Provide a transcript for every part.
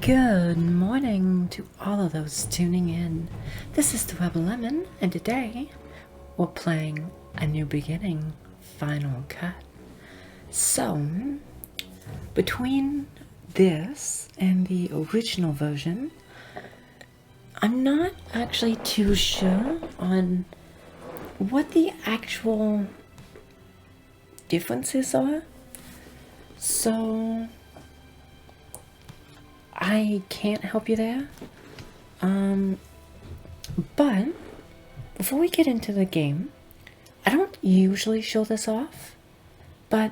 Good morning to all of those tuning in. This is the Rebel Lemon, and today we're playing A New Beginning Final Cut. So, between this and the original version, I'm not actually too sure on what the actual differences are. So I can't help you there. But before we get into the game, I don't usually show this off, but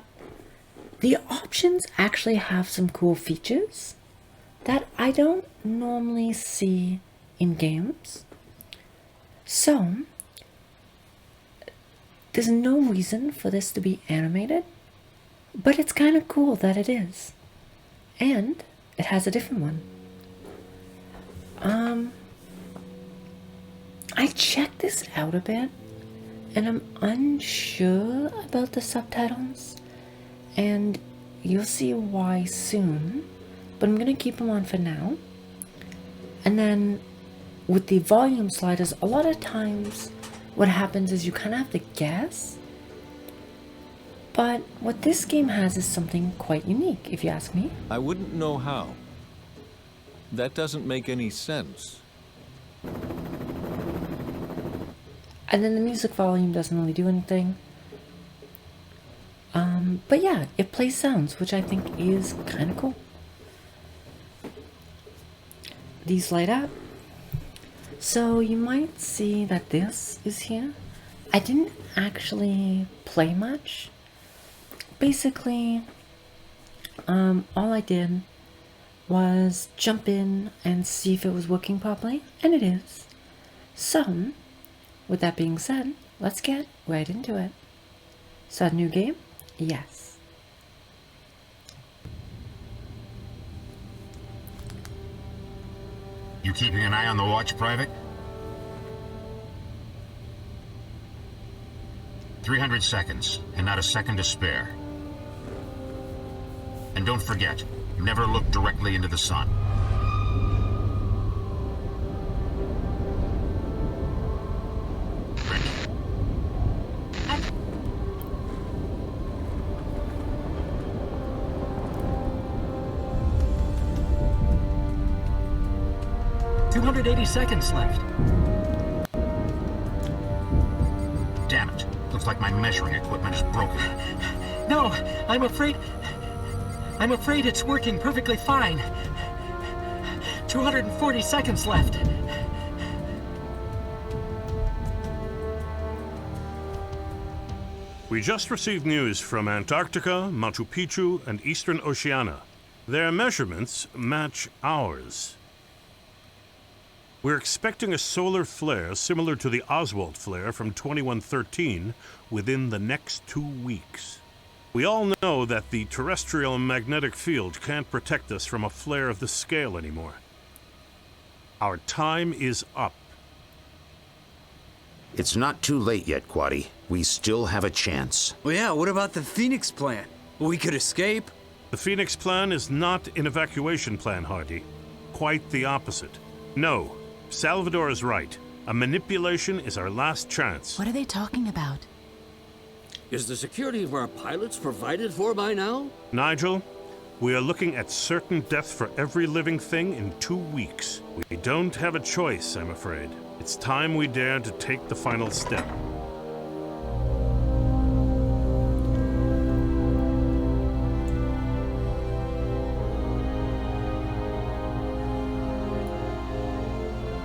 the options actually have some cool features that I don't normally see in games. So there's no reason for this to be animated, but it's kind of cool that it is. And it has a different one. I checked this out a bit, and I'm unsure about the subtitles, and you'll see why soon, but I'm gonna keep them on for now. And then with the volume sliders, a lot of times what happens is you kind of have to guess. But what this game has is something quite unique, if you ask me. I wouldn't know how. That doesn't make any sense. And then the music volume doesn't really do anything. But yeah, it plays sounds, which I think is kind of cool. These light up. So you might see that this is here. I didn't actually play much. Basically, all I did was jump in and see if it was working properly, and it is. So, with that being said, let's get right into it. So, new game? Yes. You keeping an eye on the watch, Private? 300 seconds, and not a second to spare. And don't forget, never look directly into the sun. Brink. 280 seconds left. Damn it. Looks like my measuring equipment is broken. No, I'm afraid it's working perfectly fine. 240 seconds left. We just received news from Antarctica, Machu Picchu, and Eastern Oceania. Their measurements match ours. We're expecting a solar flare similar to the Oswald flare from 2113 within the next 2 weeks. We all know that the terrestrial magnetic field can't protect us from a flare of this scale anymore. Our time is up. It's not too late yet, Quaddy. We still have a chance. Well, yeah, what about the Phoenix plan? We could escape. The Phoenix plan is not an evacuation plan, Hardy. Quite the opposite. No, Salvador is right. A manipulation is our last chance. What are they talking about? Is the security of our pilots provided for by now? Nigel, we are looking at certain death for every living thing in 2 weeks. We don't have a choice, I'm afraid. It's time we dare to take the final step.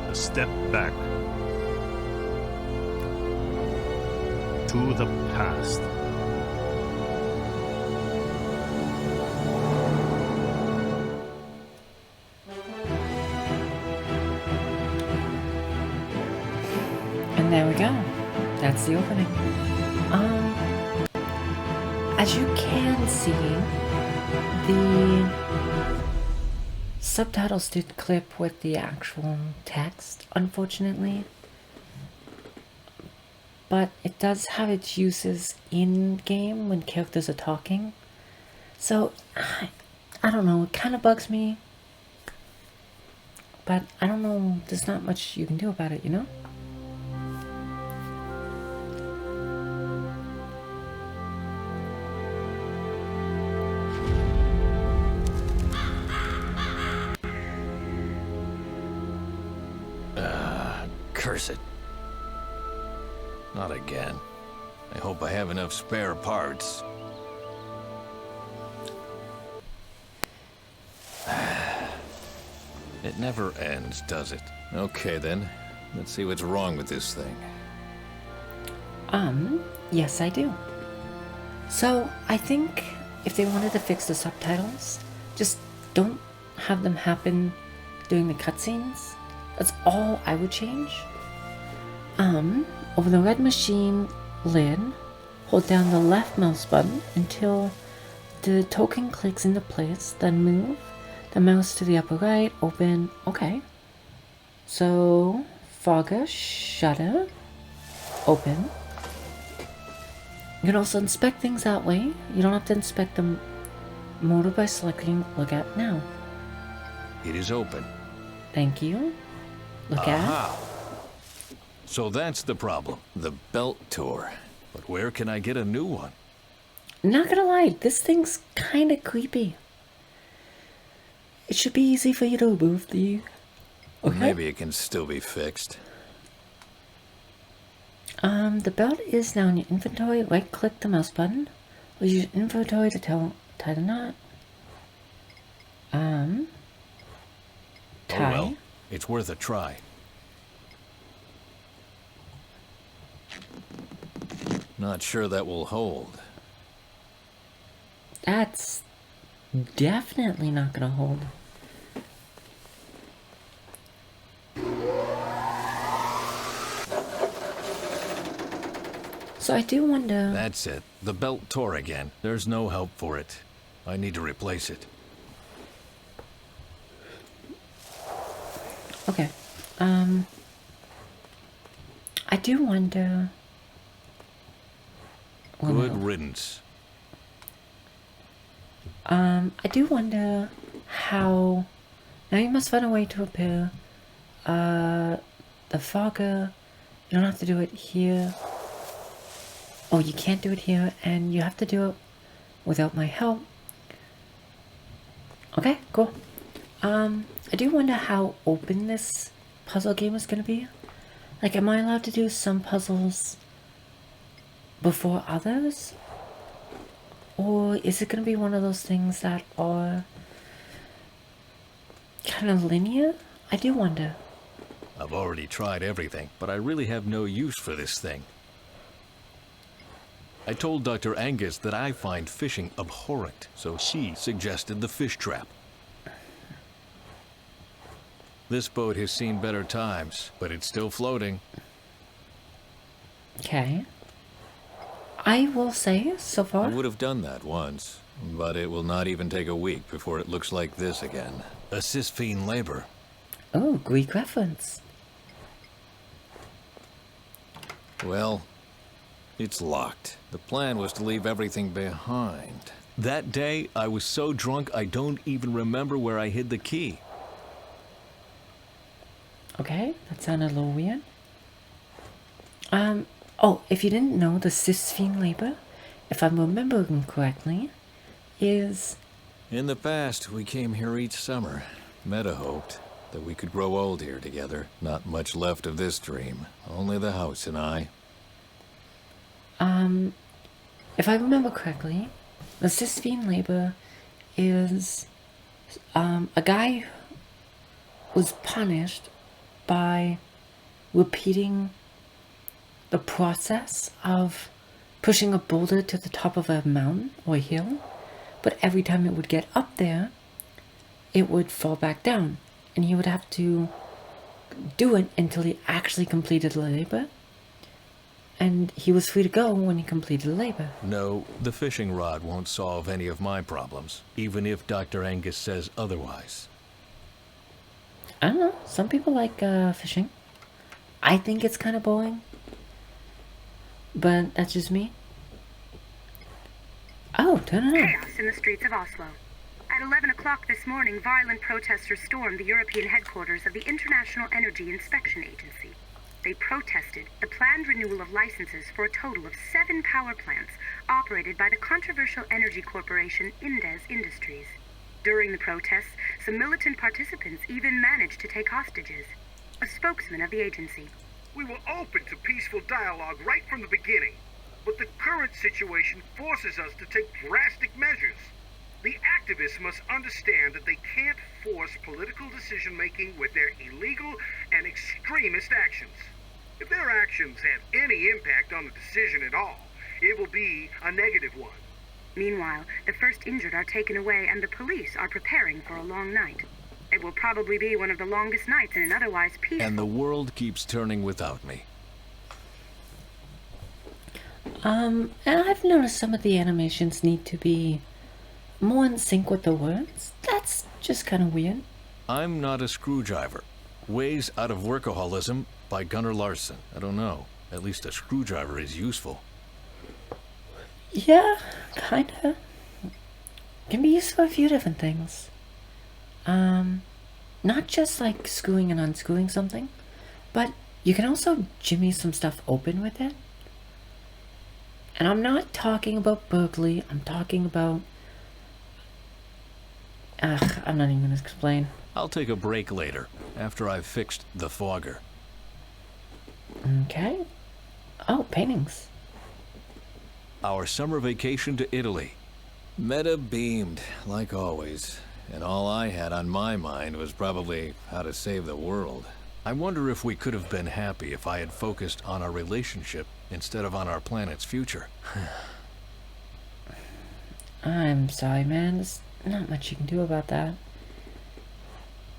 A step back. To the past. And there we go. That's the opening. As you can see, the subtitles did clip with the actual text, unfortunately. But it does have its uses in-game when characters are talking. So, I don't know, it kind of bugs me. But I don't know, there's not much you can do about it, you know? Curse it. Not again. I hope I have enough spare parts. It never ends, does it? Okay then. Let's see what's wrong with this thing. Yes I do. So, I think if they wanted to fix the subtitles, just don't have them happen during the cutscenes. That's all I would change. Over the red machine lid, hold down the left mouse button until the token clicks into place, then move the mouse to the upper right, open, okay. So, fogger, shutter, open. You can also inspect things that way. You don't have to inspect the motor by selecting look at now. It is open. Thank you. Look at. Aha! So that's the problem. The belt tore. But where can I get a new one? Not gonna lie, this thing's kinda creepy. It should be easy for you to remove the... Okay. Maybe it can still be fixed. The belt is now in your inventory. Right click the mouse button. Or use your inventory to tie the knot. Tie. Oh well, it's worth a try. Not sure that will hold. That's definitely not gonna hold. So I do wonder... That's it. The belt tore again. There's no help for it. I need to replace it. Okay. I do wonder... Good riddance. I do wonder how... Now you must find a way to repair the fogger. You don't have to do it here. Oh, you can't do it here, and you have to do it without my help. Okay, cool. I do wonder how open this puzzle game is gonna be. Like, am I allowed to do some puzzles before others? Or is it gonna be one of those things that are kind of linear? I do wonder. I've already tried everything, but I really have no use for this thing. I told Dr. Angus that I find fishing abhorrent, so she suggested the fish trap. This boat has seen better times, but it's still floating. Okay. I will say, so far... I would have done that once, but it will not even take a week before it looks like this again. A Sisyphean labor. Oh, Greek reference. Well, it's locked. The plan was to leave everything behind. That day, I was so drunk I don't even remember where I hid the key. Okay, that sounded a little weird. Oh, if you didn't know, the Sisyphean labor, if I'm remembering correctly, is... In the past, we came here each summer. Meta hoped that we could grow old here together. Not much left of this dream. Only the house and I. If I remember correctly, the Sisyphean labor is, a guy was punished by repeating the process of pushing a boulder to the top of a mountain or a hill, but every time it would get up there, it would fall back down, and he would have to do it until he actually completed the labor, and he was free to go when he completed the labor. No, the fishing rod won't solve any of my problems, even if Dr. Angus says otherwise. I don't know, some people like fishing. I think it's kind of boring, but that's just me. Oh, turn it on. Chaos in the streets of Oslo. An At 11 o'clock this morning, violent protesters stormed the European headquarters of the International Energy Inspection Agency. They protested the planned renewal of licenses for a total of 7 power plants operated by the controversial energy corporation Indes Industries. During the protests, some militant participants even managed to take hostages. A spokesman of the agency. We were open to peaceful dialogue right from the beginning, but the current situation forces us to take drastic measures. The activists must understand that they can't force political decision-making with their illegal and extremist actions. If their actions have any impact on the decision at all, it will be a negative one. Meanwhile, the first injured are taken away and the police are preparing for a long night. It will probably be one of the longest nights in an otherwise peaceful... And the world keeps turning without me. And I've noticed some of the animations need to be more in sync with the words. That's just kind of weird. I'm not a screwdriver. Ways Out of Workaholism by Gunnar Larson. I don't know. At least a screwdriver is useful. Yeah, kinda. Can be used for a few different things. Not just like screwing and unscrewing something, but you can also jimmy some stuff open with it. And I'm not talking about burglary, I'm talking about... I'm not even gonna explain. I'll take a break later, after I've fixed the fogger. Okay. Oh, paintings. Our summer vacation to Italy. Meta beamed, like always, and all I had on my mind was probably how to save the world. I wonder if we could have been happy if I had focused on our relationship instead of on our planet's future. I'm sorry, man. There's not much you can do about that.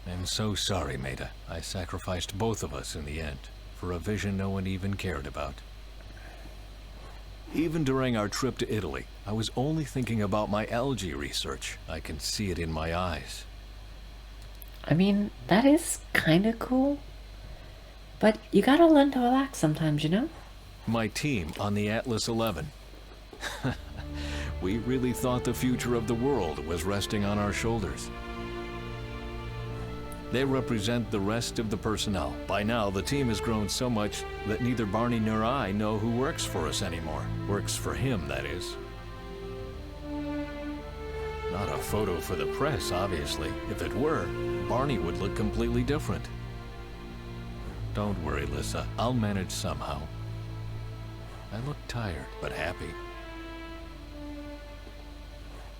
I'm so sorry, Meta. I sacrificed both of us in the end for a vision no one even cared about. Even during our trip to Italy, I was only thinking about my algae research. I can see it in my eyes. I mean, that is kinda cool. But you gotta learn to relax sometimes, you know? My team on the Atlas 11. We really thought the future of the world was resting on our shoulders. They represent the rest of the personnel. By now, the team has grown so much that neither Barney nor I know who works for us anymore. Works for him, that is. Not a photo for the press, obviously. If it were, Barney would look completely different. Don't worry, Lissa. I'll manage somehow. I look tired, but happy.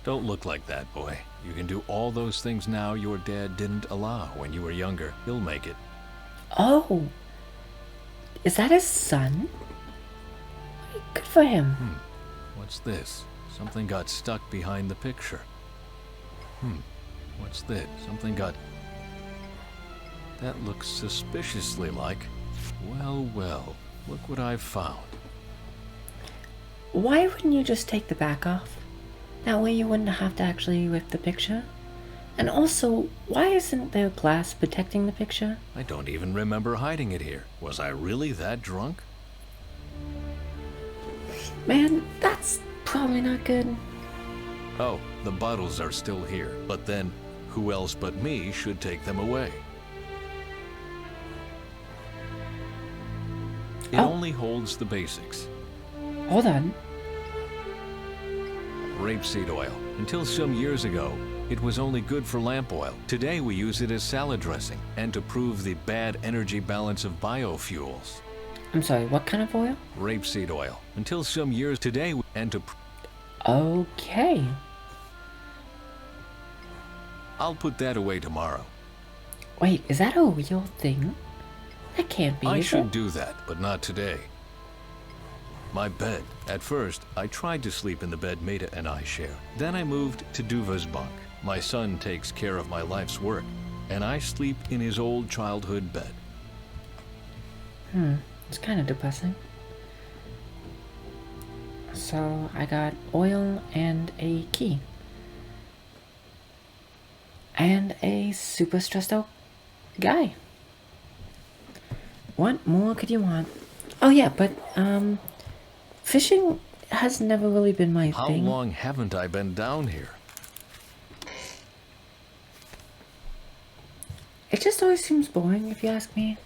Don't look like that, boy. You can do all those things now your dad didn't allow when you were younger. He'll make it. Oh! Is that his son? Good for him. What's this? Something got stuck behind the picture. What's this? Something got... That looks suspiciously like... Well, well, look what I've found. Why wouldn't you just take the back off? That way you wouldn't have to actually rip the picture. And also, why isn't there glass protecting the picture? I don't even remember hiding it here. Was I really that drunk? Man, that's probably not good. Oh, the bottles are still here. But then, who else but me should take them away? It only holds the basics. Hold on. Rapeseed oil. Until some years ago, it was only good for lamp oil. Today we use it as salad dressing and to prove the bad energy balance of biofuels. I'm sorry, what kind of oil? Rapeseed oil. Until some years today and to... Okay. I'll put that away tomorrow. Wait, is that a real thing? That can't be, I is should it? do that, but not today. My bed. At first, I tried to sleep in the bed Meta and I share. Then I moved to Duva's bunk. My son takes care of my life's work, and I sleep in his old childhood bed. It's kind of depressing. So, I got oil and a key. And a super stressed out guy. What more could you want? Oh yeah, but, fishing has never really been my How thing. long haven't I been down here? It just always seems boring, if you ask me.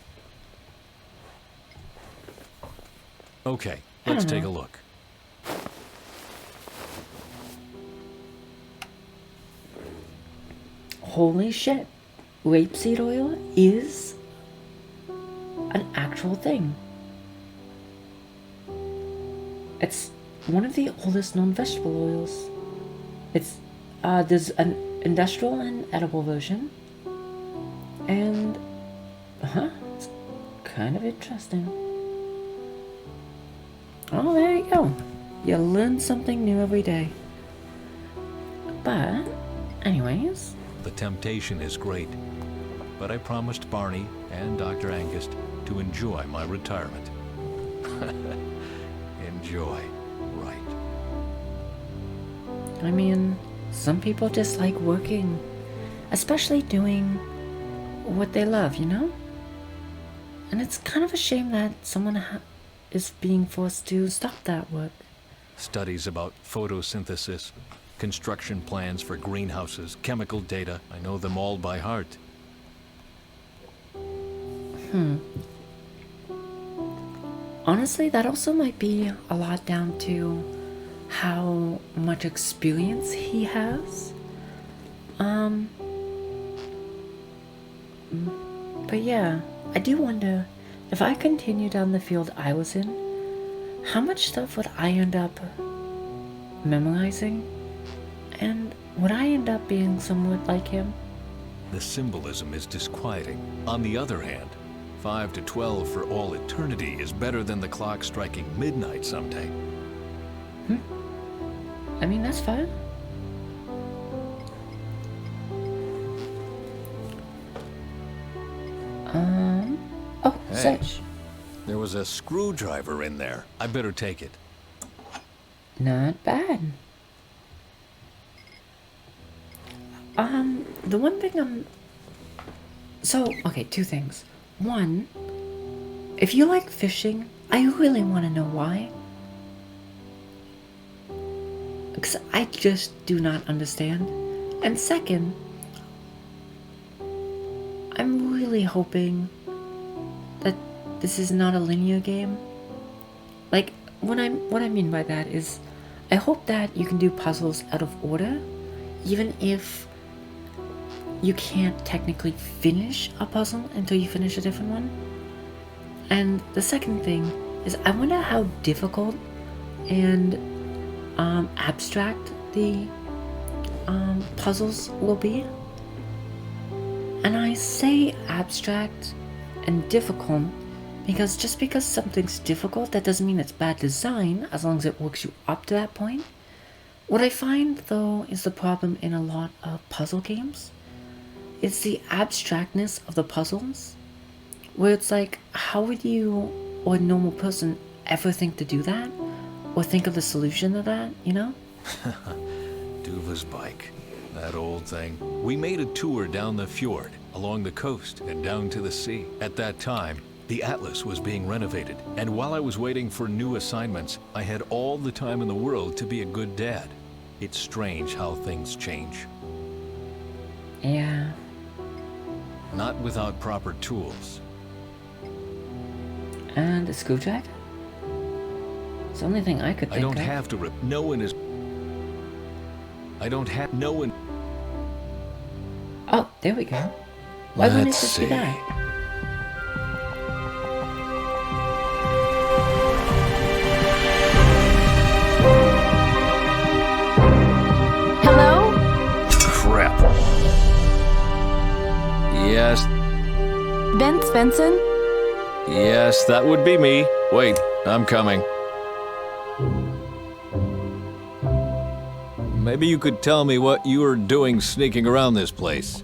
Okay, let's take a look. Holy shit. Rapeseed oil is an actual thing. It's one of the oldest known vegetable oils. There's an industrial and edible version. And, it's kind of interesting. Oh, there you go. You learn something new every day. But, anyways. The temptation is great, but I promised Barney and Dr. Angus to enjoy my retirement. Enjoy, right. I mean, some people just like working, especially doing what they love, you know? And it's kind of a shame that someone is being forced to stop that work. Studies about photosynthesis, construction plans for greenhouses, chemical data, I know them all by heart. Honestly, that also might be a lot down to how much experience he has. But yeah, I do wonder if I continue down the field I was in, how much stuff would I end up memorizing? And would I end up being somewhat like him? The symbolism is disquieting. On the other hand, 5 to 12 for all eternity is better than the clock striking midnight someday. I mean, that's fine. Oh, Hey, such. there was a screwdriver in there. I better take it. Not bad. The one thing okay, two things. One, if you like fishing, I really want to know why. Because I just do not understand. And second, I'm really hoping that this is not a linear game. Like, what I mean by that is, I hope that you can do puzzles out of order, even if you can't technically finish a puzzle until you finish a different one. And the second thing is, I wonder how difficult and abstract the puzzles will be. And I say abstract and difficult because just because something's difficult, that doesn't mean it's bad design, as long as it works you up to that point. What I find, though, is the problem in a lot of puzzle games. It's the abstractness of the puzzles, where it's like, how would you, or a normal person, ever think to do that? Or think of the solution to that, you know? Duva's bike. That old thing. We made a tour down the fjord, along the coast, and down to the sea. At that time, the Atlas was being renovated, and while I was waiting for new assignments, I had all the time in the world to be a good dad. It's strange how things change. Yeah. Not without proper tools. And a screwdriver? It's the only thing I could think of. I don't have to rip. No one is... I don't have... No one... Oh, there we go. Why wouldn't it Let's just be see. that? Hello? Crap. Yes, Ben Svensson? yes, that would be me. Wait, I'm coming. Maybe you could tell me what you were doing sneaking around this place.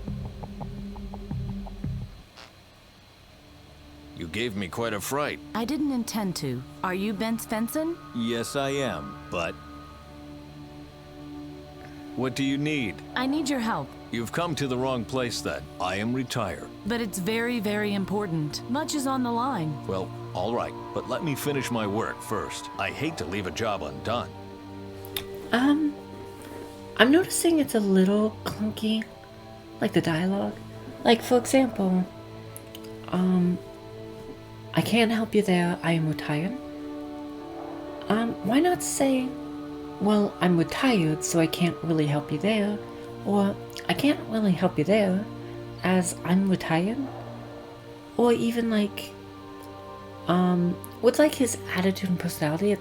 You gave me quite a fright. I didn't intend to. Are you Ben Svensson? Yes, I am, but... What do you need? I need your help. You've come to the wrong place then. I am retired. But it's very, very important. Much is on the line. Well, all right, but let me finish my work first. I hate to leave a job undone. I'm noticing it's a little clunky, like the dialogue. Like, for example, I can't help you there, I am retired. Why not say, well, I'm retired, so I can't really help you there, or I can't really help you there, as I'm retired? Or even like, with like his attitude and personality, it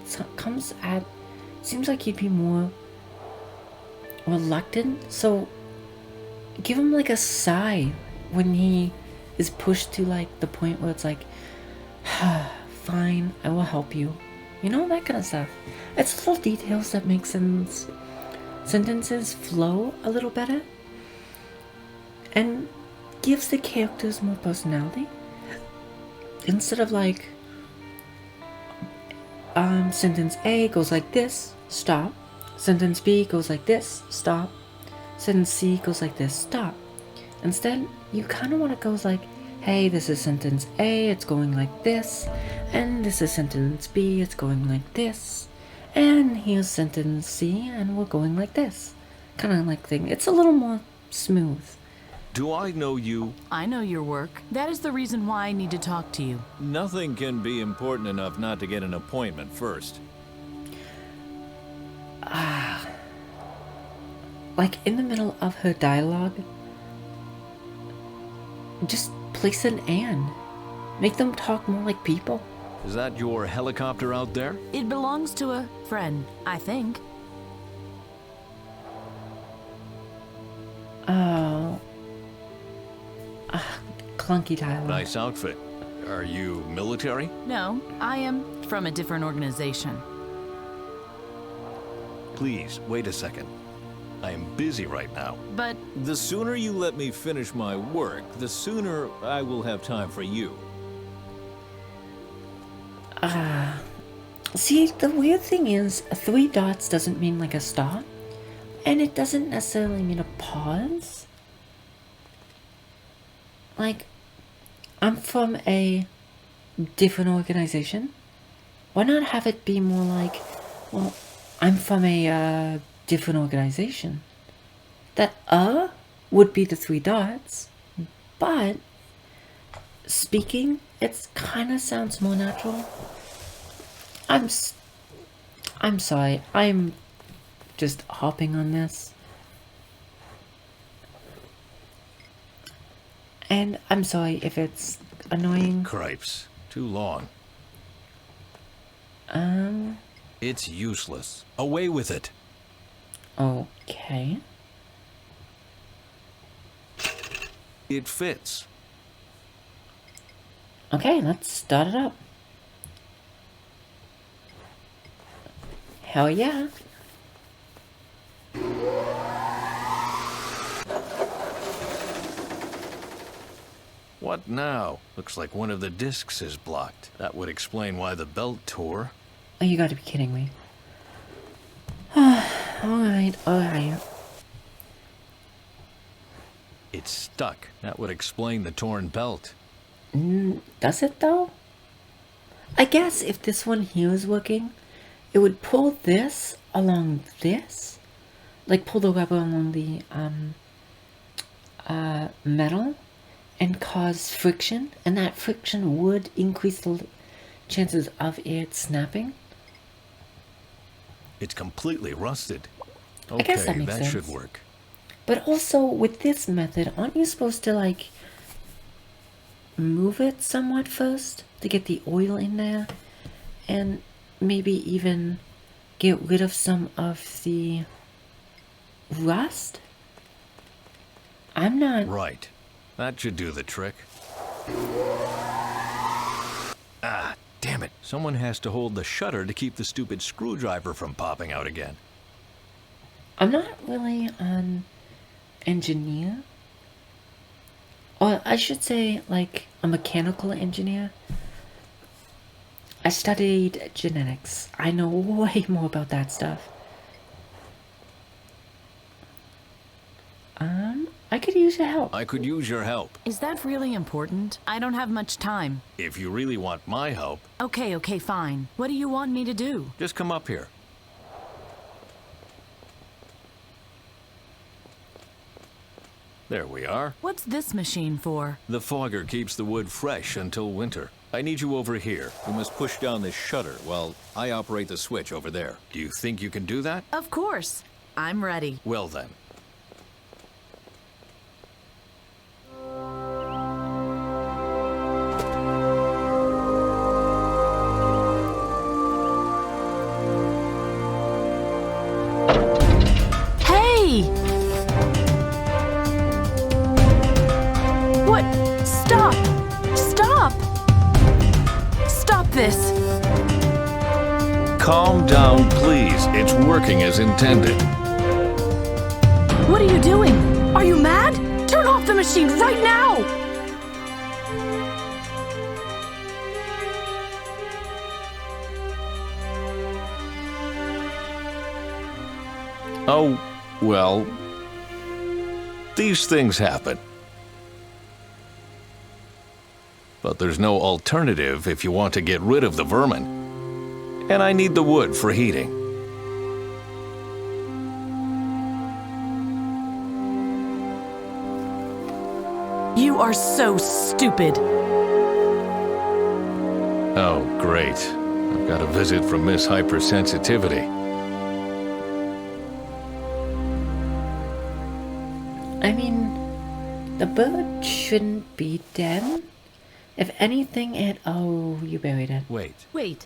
seems like he'd be more reluctant, so give him like a sigh when he is pushed to like the point where it's like, fine, I will help you. You know, that kind of stuff. It's little details that make sentences flow a little better and gives the characters more personality. Instead of like, sentence A goes like this, stop. Sentence B goes like this, stop. Sentence C goes like this, stop. Instead, you kind of want to go like, hey, this is sentence A, it's going like this. And this is sentence B, it's going like this. And here's sentence C, and we're going like this. Kind of like thing. It's a little more smooth. Do I know you? I know your work. That is the reason why I need to talk to you. Nothing can be important enough not to get an appointment first. Like in the middle of her dialogue, just place an and. Make them talk more like people. Is that your helicopter out there? It belongs to a friend, I think. Oh. Clunky dialogue. Nice outfit. Are you military? No, I am from a different organization. Please, wait a second. I am busy right now. But the sooner you let me finish my work, the sooner I will have time for you. See, the weird thing is, 3 dots doesn't mean like a stop, and it doesn't necessarily mean a pause. Like, I'm from a different organization. Why not have it be more like, well, I'm from a different organization. That would be the 3 dots, but speaking, it kind of sounds more natural. I'm sorry, I'm just hopping on this. And I'm sorry if it's annoying. Cripes. Too long. It's useless. Away with it. Okay. It fits. Okay, let's start it up. Hell yeah. What now? Looks like one of the discs is blocked. That would explain why the belt tore. Oh, you gotta be kidding me. Alright. It's stuck. That would explain the torn belt. Does it though? I guess if this one here is working, it would pull this along this. Like pull the rubber along the metal and cause friction, and that friction would increase the chances of it snapping. It's completely rusted. Okay, I guess that makes sense. should work. But also, with this method, aren't you supposed to, like, move it somewhat first to get the oil in there? And maybe even get rid of some of the rust? I'm not... Right. That should do the trick. Ah, damn it. Someone has to hold the shutter to keep the stupid screwdriver from popping out again. I'm not really an engineer. Or I should say, like, a mechanical engineer. I studied genetics. I know way more about that stuff. I could use your help. I could use your help. Is that really important? I don't have much time. If you really want my help... Okay, fine. What do you want me to do? Just come up here. There we are. What's this machine for? The fogger keeps the wood fresh until winter. I need you over here. You must push down this shutter while I operate the switch over there. Do you think you can do that? Of course. I'm ready. Well then. Hey! What? Stop! Stop! Stop this! Calm down, please. It's working as intended. What are you doing? Are you mad? Turn off the machine right now! Oh, well, these things happen. But there's no alternative if you want to get rid of the vermin. And I need the wood for heating. You are so stupid. Oh, great. I've got a visit from Miss Hypersensitivity. I mean, the bird shouldn't be dead. If anything, oh, you buried it. Wait.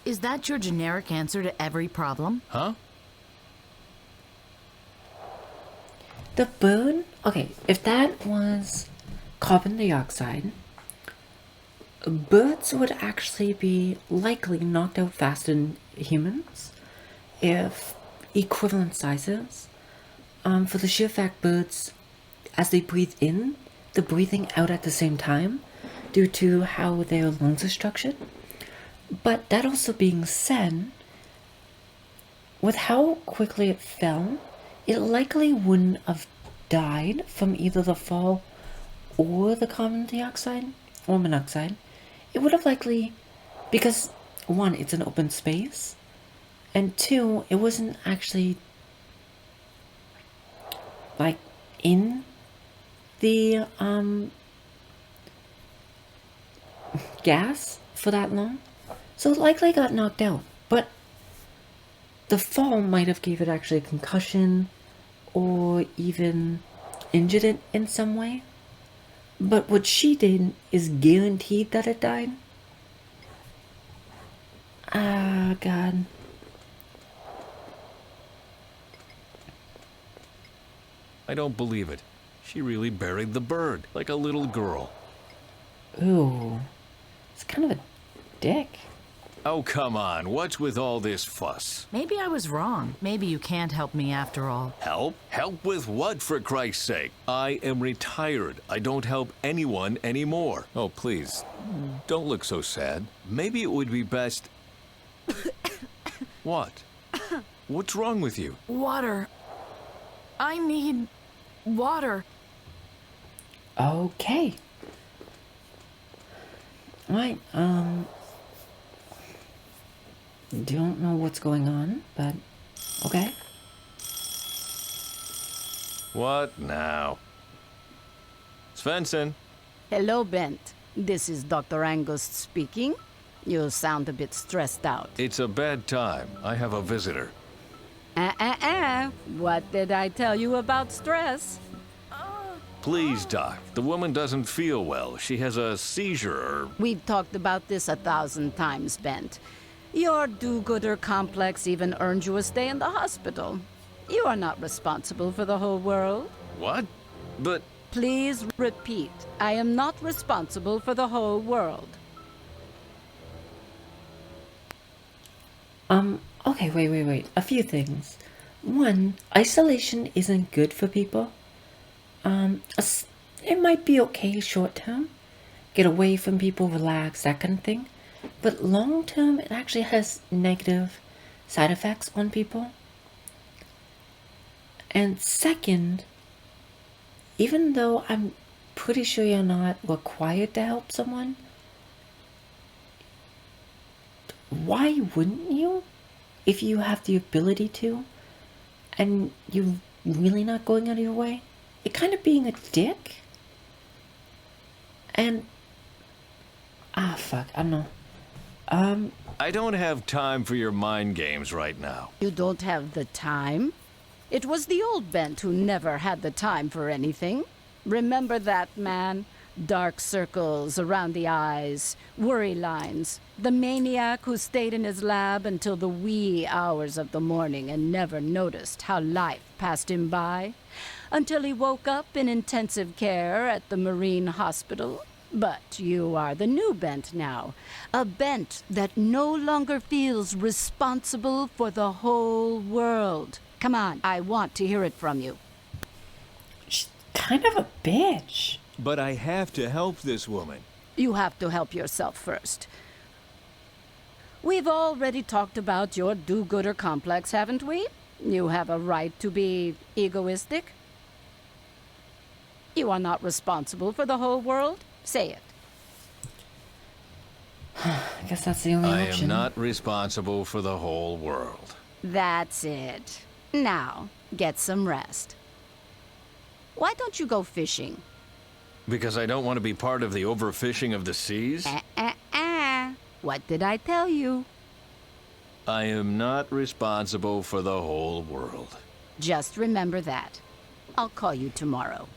Is that your generic answer to every problem? Huh? The bird? Okay, if that was carbon dioxide, birds would actually be likely knocked out faster than humans if equivalent sizes. For the sheer fact birds, as they breathe in, they're breathing out at the same time due to how their lungs are structured. But that also being said, with how quickly it fell, it likely wouldn't have died from either the fall or the carbon dioxide or monoxide. It would have likely, because one, it's an open space, and two, it wasn't actually like in the gas for that long, so it likely got knocked out. But the fall might have gave it actually a concussion or even injured it in some way. But what she did is guaranteed that it died. Ah, God. I don't believe it. She really buried the bird, like a little girl. Ooh. It's kind of a dick. Oh, come on. What's with all this fuss? Maybe I was wrong. Maybe you can't help me after all. Help? Help with what, for Christ's sake? I am retired. I don't help anyone anymore. Oh, please, don't look so sad. Maybe it would be best... What? What's wrong with you? Water. I need water. Okay. Alright, don't know what's going on, but okay. What now? Svensson? Hello, Bent. This is Dr. Angus speaking. You sound a bit stressed out. It's a bad time. I have a visitor. What did I tell you about stress? Please, Doc. The woman doesn't feel well. She has a seizure or... We've talked about this 1,000 times, Bent. Your do-gooder complex even earned you a stay in the hospital. You are not responsible for the whole world. What? But... Please repeat. I am not responsible for the whole world. Okay, wait. A few things. One, isolation isn't good for people. It might be okay short term. Get away from people, relax, that kind of thing. But long term, it actually has negative side effects on people. And second, even though I'm pretty sure you're not required to help someone, why wouldn't you? If you have the ability to, and you're really not going out of your way? it kind of being a dick. And fuck, I don't know. I don't have time for your mind games right now. You don't have the time? It was the old Bent who never had the time for anything. Remember that, man? Dark circles around the eyes, worry lines. The maniac who stayed in his lab until the wee hours of the morning and never noticed how life passed him by. Until he woke up in intensive care at the Marine Hospital. But you are the new Bent now. A Bent that no longer feels responsible for the whole world. Come on, I want to hear it from you. She's kind of a bitch. But I have to help this woman. You have to help yourself first. We've already talked about your do-gooder complex, haven't we? You have a right to be egoistic. You are not responsible for the whole world. Say it. I guess that's the only option. I am not responsible for the whole world. That's it. Now, get some rest. Why don't you go fishing? Because I don't want to be part of the overfishing of the seas? What did I tell you? I am not responsible for the whole world. Just remember that. I'll call you tomorrow.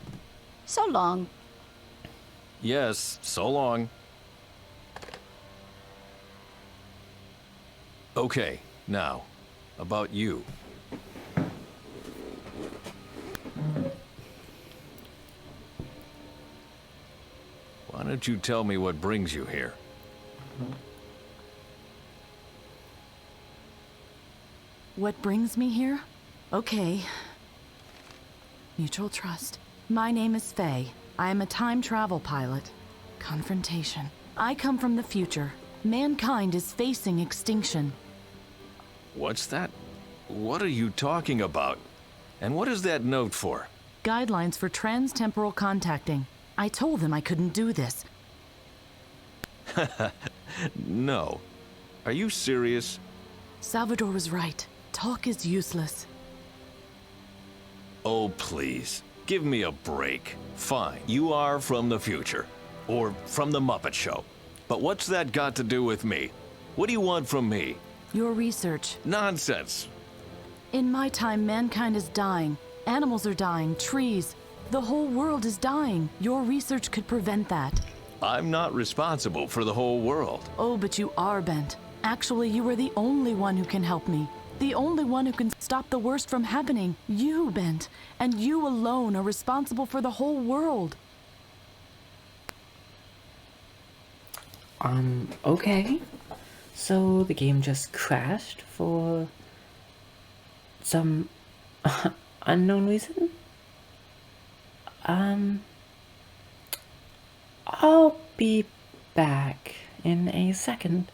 So long. Yes, so long. Okay, now, about you. Why don't you tell me what brings you here? What brings me here? Okay. Mutual trust. My name is Faye. I am a time travel pilot. Confrontation. I come from the future. Mankind is facing extinction. What's that? What are you talking about? And what is that note for? Guidelines for trans-temporal contacting. I told them I couldn't do this. No. Are you serious? Salvador was right. Talk is useless. Oh, please. Give me a break. Fine, you are from the future. Or from the Muppet Show. But what's that got to do with me? What do you want from me? Your research. Nonsense. In my time, mankind is dying. Animals are dying, trees. The whole world is dying. Your research could prevent that. I'm not responsible for the whole world. Oh, but you are, Bent. Actually, you are the only one who can help me. The only one who can stop the worst from happening. You, Bent. And you alone are responsible for the whole world. Okay. So the game just crashed for some unknown reason? I'll be back in a second.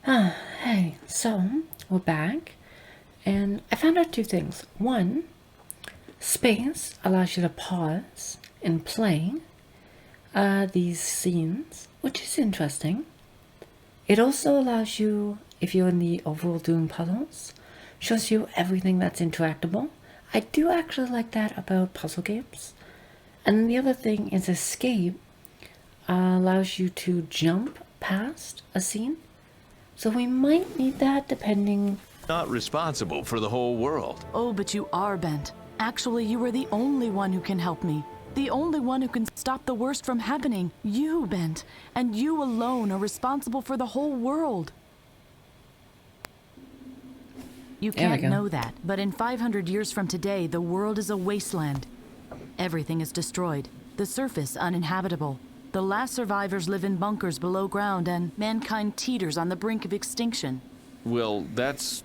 Hey, so we're back, and I found out two things. One, space allows you to pause and play these scenes, which is interesting. It also allows you, if you're in the overall doing puzzles, shows you everything that's interactable. I do actually like that about puzzle games. And then the other thing is escape allows you to jump past a scene. So we might need that depending. Not responsible for the whole world. Oh, but you are, Bent. Actually, you are the only one who can help me. The only one who can stop the worst from happening. You, Bent. And you alone are responsible for the whole world. You can't know that, but in 500 years from today, the world is a wasteland. Everything is destroyed. The surface uninhabitable. The last survivors live in bunkers below ground, and mankind teeters on the brink of extinction. Well, that's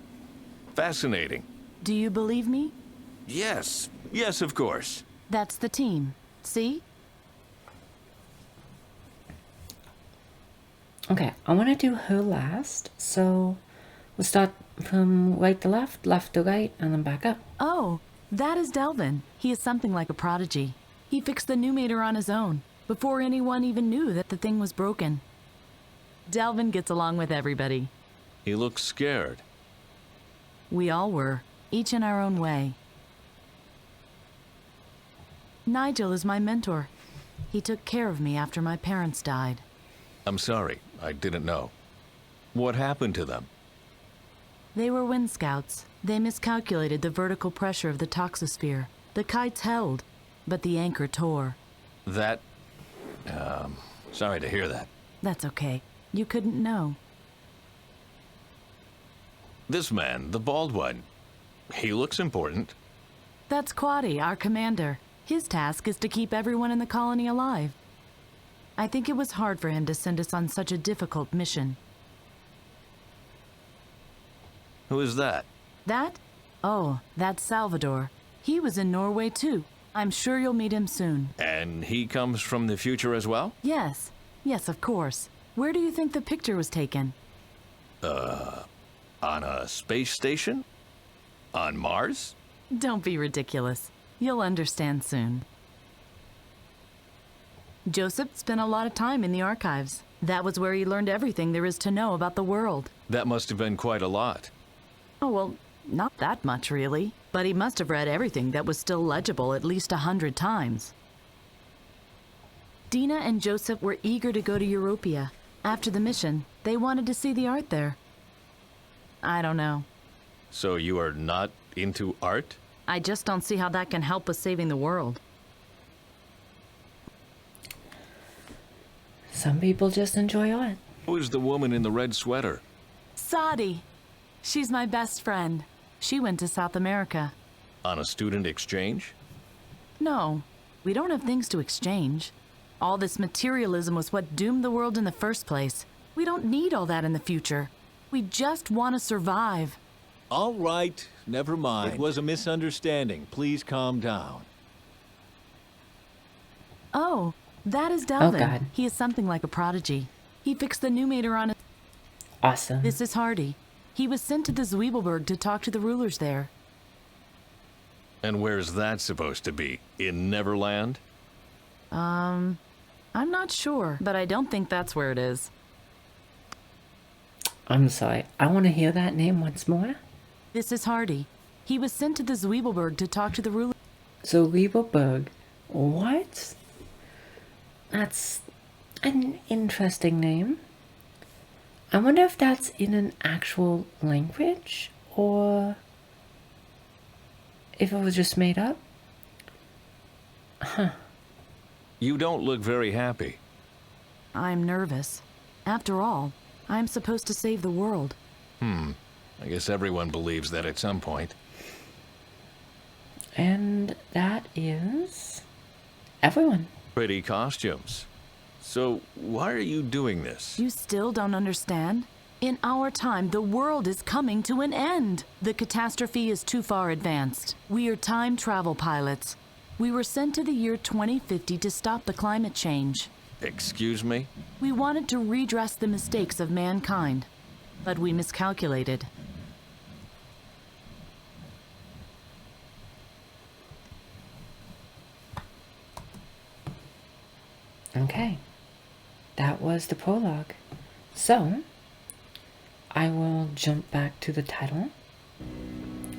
fascinating. Do you believe me? Yes. Yes, of course. That's the team. See? Okay, I want to do her last, so we'll start from right to left, left to right, and then back up. Oh, that is Delvin. He is something like a prodigy. He fixed the numerator on his own, before anyone even knew that the thing was broken. Delvin gets along with everybody. He looks scared. We all were, each in our own way. Nigel is my mentor. He took care of me after my parents died. I'm sorry, I didn't know. What happened to them? They were wind scouts. They miscalculated the vertical pressure of the toxosphere. The kites held, but the anchor tore. That... sorry to hear that. That's okay. You couldn't know. This man, the bald one, he looks important. That's Quaddy, our commander. His task is to keep everyone in the colony alive. I think it was hard for him to send us on such a difficult mission. Who is that? That? Oh, that's Salvador. He was in Norway too. I'm sure you'll meet him soon. And he comes from the future as well? Yes. Yes, of course. Where do you think the picture was taken? On a space station? On Mars? Don't be ridiculous. You'll understand soon. Joseph spent a lot of time in the archives. That was where he learned everything there is to know about the world. That must have been quite a lot. Oh, well, not that much, really. But he must have read everything that was still legible at least 100 times. Dina and Joseph were eager to go to Europia. After the mission, they wanted to see the art there. I don't know. So you are not into art? I just don't see how that can help with saving the world. Some people just enjoy art. Who is the woman in the red sweater? Sadi. She's my best friend. She went to South America. On a student exchange? No, we don't have things to exchange. All this materialism was what doomed the world in the first place. We don't need all that in the future. We just want to survive. All right, never mind. It was a misunderstanding. Please calm down. Oh, that is Delvin. Oh, God. He is something like a prodigy. He fixed the numator on it. Awesome. This is Hardy. He was sent to the Zwiebelberg to talk to the rulers there. And where's that supposed to be? In Neverland? I'm not sure, but I don't think that's where it is. I'm sorry. I want to hear that name once more. This is Hardy. He was sent to the Zwiebelberg to talk to the rulers. Zwiebelberg. What? That's an interesting name. I wonder if that's in an actual language or if it was just made up. Huh. You don't look very happy. I'm nervous. After all, I'm supposed to save the world. I guess everyone believes that at some point. And that is everyone. Pretty costumes. So, why are you doing this? You still don't understand? In our time, the world is coming to an end. The catastrophe is too far advanced. We are time travel pilots. We were sent to the year 2050 to stop the climate change. Excuse me? We wanted to redress the mistakes of mankind, but we miscalculated. Okay. That was the prologue. So, I will jump back to the title.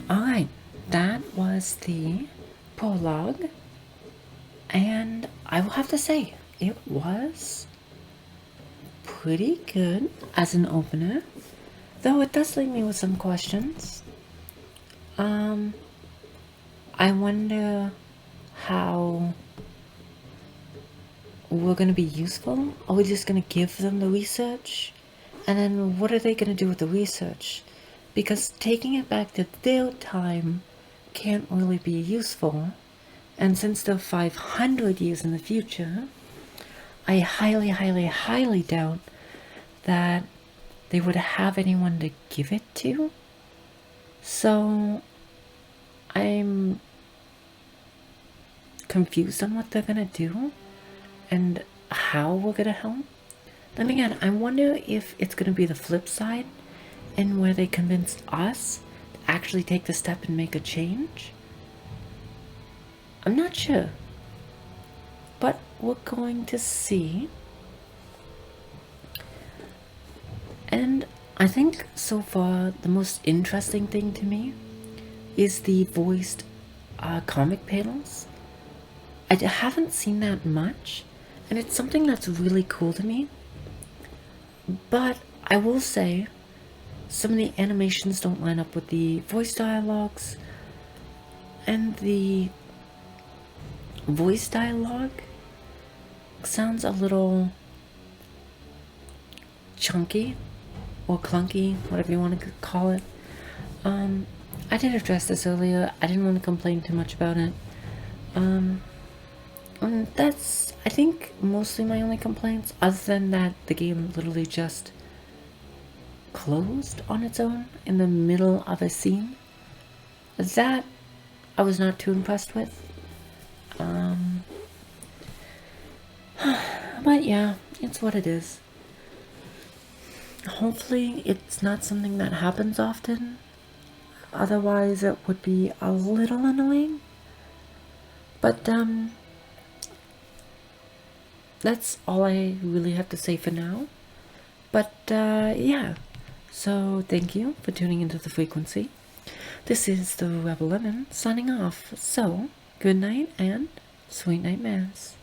Alright, that was the prologue. And I will have to say, it was pretty good as an opener. Though it does leave me with some questions. I wonder how we're going to be useful? Are we just going to give them the research? And then what are they going to do with the research? Because taking it back to their time can't really be useful. And since they're 500 years in the future, I highly, highly, highly doubt that they would have anyone to give it to. So, I'm confused on what they're going to do. And how we're gonna help. Then again, I wonder if it's gonna be the flip side and where they convince us to actually take the step and make a change. I'm not sure. But we're going to see. And I think so far the most interesting thing to me is the voiced comic panels. I haven't seen that much, and it's something that's really cool to me. But I will say, some of the animations don't line up with the voice dialogues, and the voice dialogue sounds a little chunky or clunky, whatever you want to call it. I did address this earlier. I didn't want to complain too much about it. And that's, I think, mostly my only complaints, other than that the game literally just closed on its own in the middle of a scene. That I was not too impressed with. But yeah, it's what it is. Hopefully it's not something that happens often. Otherwise it would be a little annoying. But that's all I really have to say for now. But yeah. So thank you for tuning into The Frequency. This is the Rebel Lemon signing off. So good night and sweet nightmares.